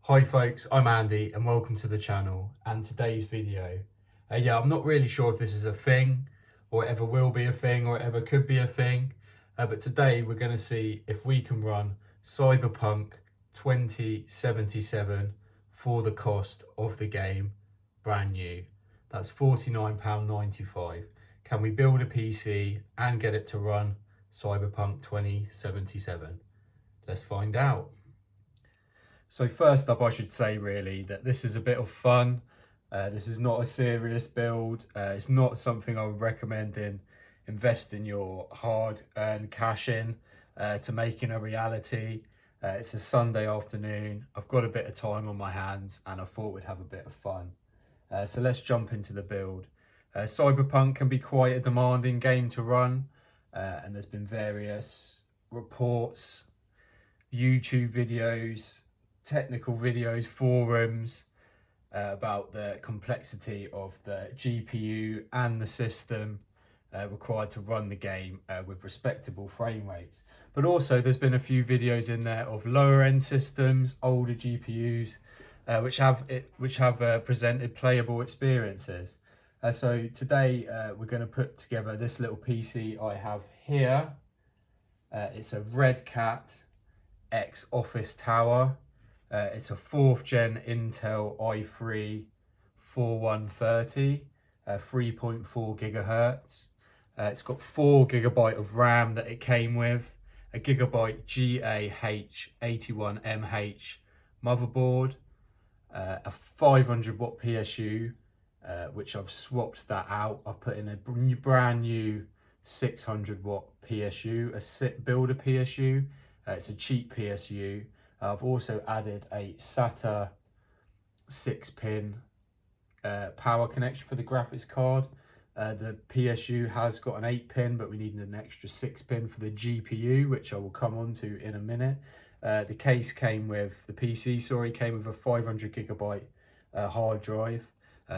Hi folks, I'm Andy and welcome to the channel and today's video. I'm not really sure if this is a thing or it ever will be a thing or it ever could be a thing, but today we're going to see if we can run Cyberpunk 2077 for the cost of the game brand new. That's £49.95. Can we build a PC and get it to run Cyberpunk 2077? Let's find out. So first up, I should say really that this is a bit of fun. This is not a serious build. It's not something I would recommend in investing your hard-earned cash in to making a reality. It's a Sunday afternoon. I've got a bit of time on my hands and I thought we'd have a bit of fun. So let's jump into the build. Cyberpunk can be quite a demanding game to run, and there's been various reports, YouTube videos, technical videos, forums about the complexity of the GPU and the system required to run the game with respectable frame rates. But also there's been a few videos in there of lower end systems, older GPUs, which have presented playable experiences. So today we're going to put together this little PC I have here. It's a Red Cat X Office Tower. It's a 4th gen Intel i3 4130, 3.4 gigahertz. It's got 4 gigabyte of RAM that it came with, a gigabyte GAH81MH motherboard, a 500 watt PSU, which I've swapped that out. I've put in a brand new 600 watt PSU, a builder PSU. It's a cheap PSU. I've also added a SATA 6-pin power connection for the graphics card. The PSU has got an 8-pin, but we need an extra 6-pin for the GPU, which I will come on to in a minute. The PC came with a 500 gigabyte hard drive.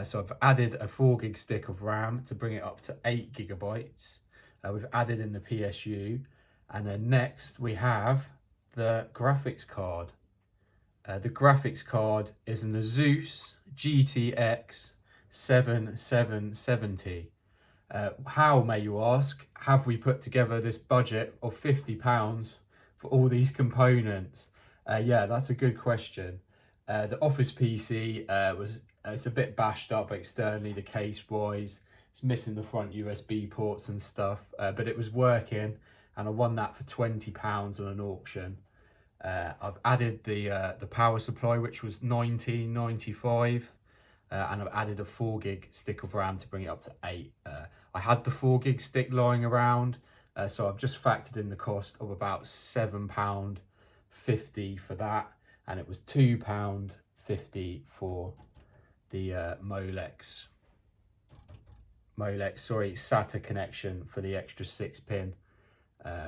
So I've added a 4 gig stick of RAM to bring it up to 8 gigabytes. We've added in the PSU. And then next we have the graphics card. The graphics card is an Asus GTX 7770. How, may you ask, have we put together this budget of £50 for all these components? Yeah, that's a good question. The Office PC it's a bit bashed up externally, the case wise. It's missing the front USB ports and stuff, but it was working, and I won that for £20 on an auction. I've added the power supply, which was £19.95, and I've added a 4 gig stick of RAM to bring it up to 8. I had the 4 gig stick lying around, so I've just factored in the cost of about £7.50 for that, and it was £2.50 for the Molex SATA connection for the extra 6-pin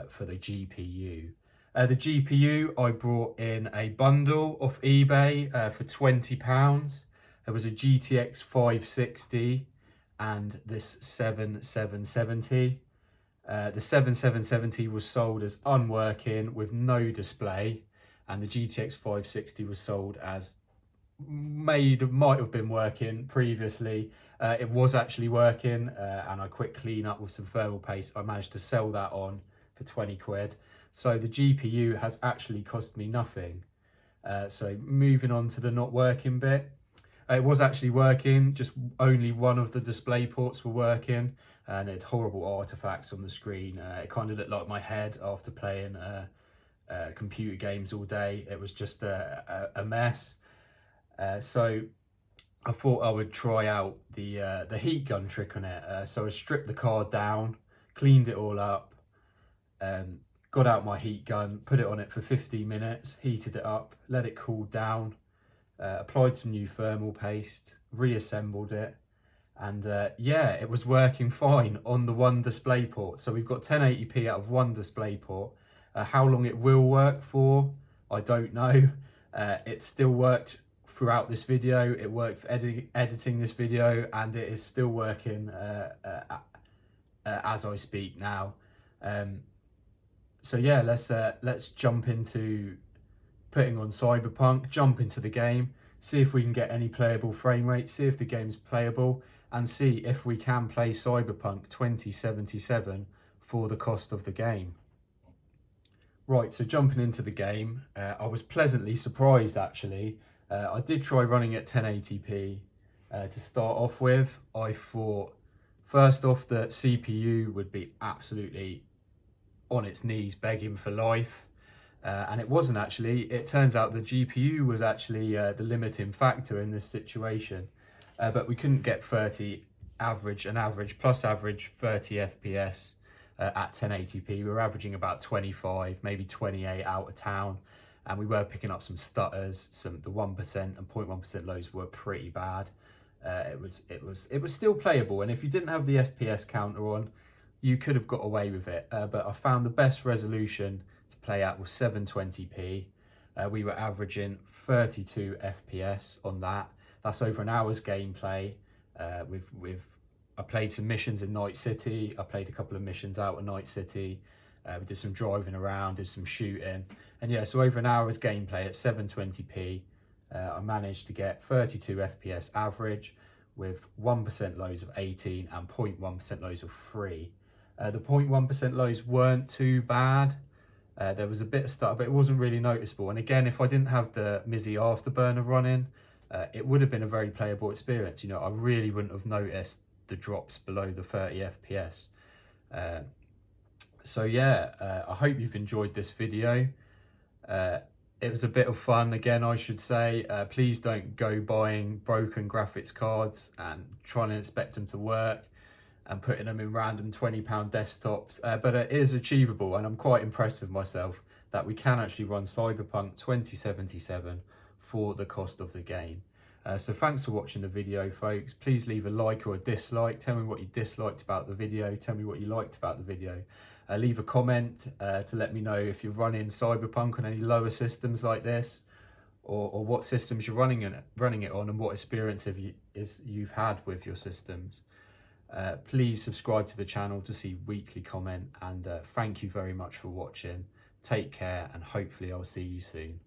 for the GPU. The GPU I brought in a bundle off eBay for £20. There was a GTX 560 and this 7770. The 7770 was sold as unworking with no display, and the GTX 560 was sold as might have been working previously. It was actually working, and I quick clean up with some thermal paste. I managed to sell that on for 20 quid. So the GPU has actually cost me nothing. So moving on to the not working bit. It was actually working, just only one of the display ports were working, and it had horrible artifacts on the screen. It kind of looked like my head after playing computer games all day. It was just a mess. So I thought I would try out the heat gun trick on it. So I stripped the card down, cleaned it all up, got out my heat gun, put it on it for 15 minutes, heated it up, let it cool down, applied some new thermal paste, reassembled it, and yeah, it was working fine on the one display port. So we've got 1080p out of one display port. How long it will work for, I don't know. It still worked throughout this video. It worked for editing this video, and it is still working as I speak now. So yeah, let's jump into putting on Cyberpunk, jump into the game, see if we can get any playable frame rate, see if the game's playable, and see if we can play Cyberpunk 2077 for the cost of the game. Right, so jumping into the game, I was pleasantly surprised actually. I did try running at 1080p to start off with. I thought, first off, the CPU would be absolutely on its knees begging for life. And it wasn't actually. It turns out the GPU was actually the limiting factor in this situation. But we couldn't get an average plus average 30 FPS at 1080p. We were averaging about 25, maybe 28 out of town. And we were picking up some stutters. The 1% and 0.1% lows were pretty bad. It was still playable. And if you didn't have the FPS counter on, you could have got away with it. But I found the best resolution to play at was 720p. We were averaging 32 FPS on that. That's over an hour's gameplay. I played some missions in Night City. I played a couple of missions out in Night City. We did some driving around, did some shooting. And yeah, so over an hour's gameplay at 720p, I managed to get 32 FPS average with 1% lows of 18 and 0.1% lows of 3. The 0.1% lows weren't too bad. There was a bit of stuff, but it wasn't really noticeable. And again, if I didn't have the Mizzy Afterburner running, it would have been a very playable experience. You know, I really wouldn't have noticed the drops below the 30 FPS. So yeah, I hope you've enjoyed this video. It was a bit of fun, again, I should say. Please don't go buying broken graphics cards and trying to expect them to work and putting them in random £20 desktops. But it is achievable, and I'm quite impressed with myself that we can actually run Cyberpunk 2077 for the cost of the game. So thanks for watching the video, folks. Please leave a like or a dislike. Tell me what you disliked about the video. Tell me what you liked about the video. Leave a comment to let me know if you're running Cyberpunk on any lower systems like this, or what systems you're running it on, and what experience you've had with your systems. Please subscribe to the channel to see weekly comment, and thank you very much for watching. Take care, and hopefully I'll see you soon.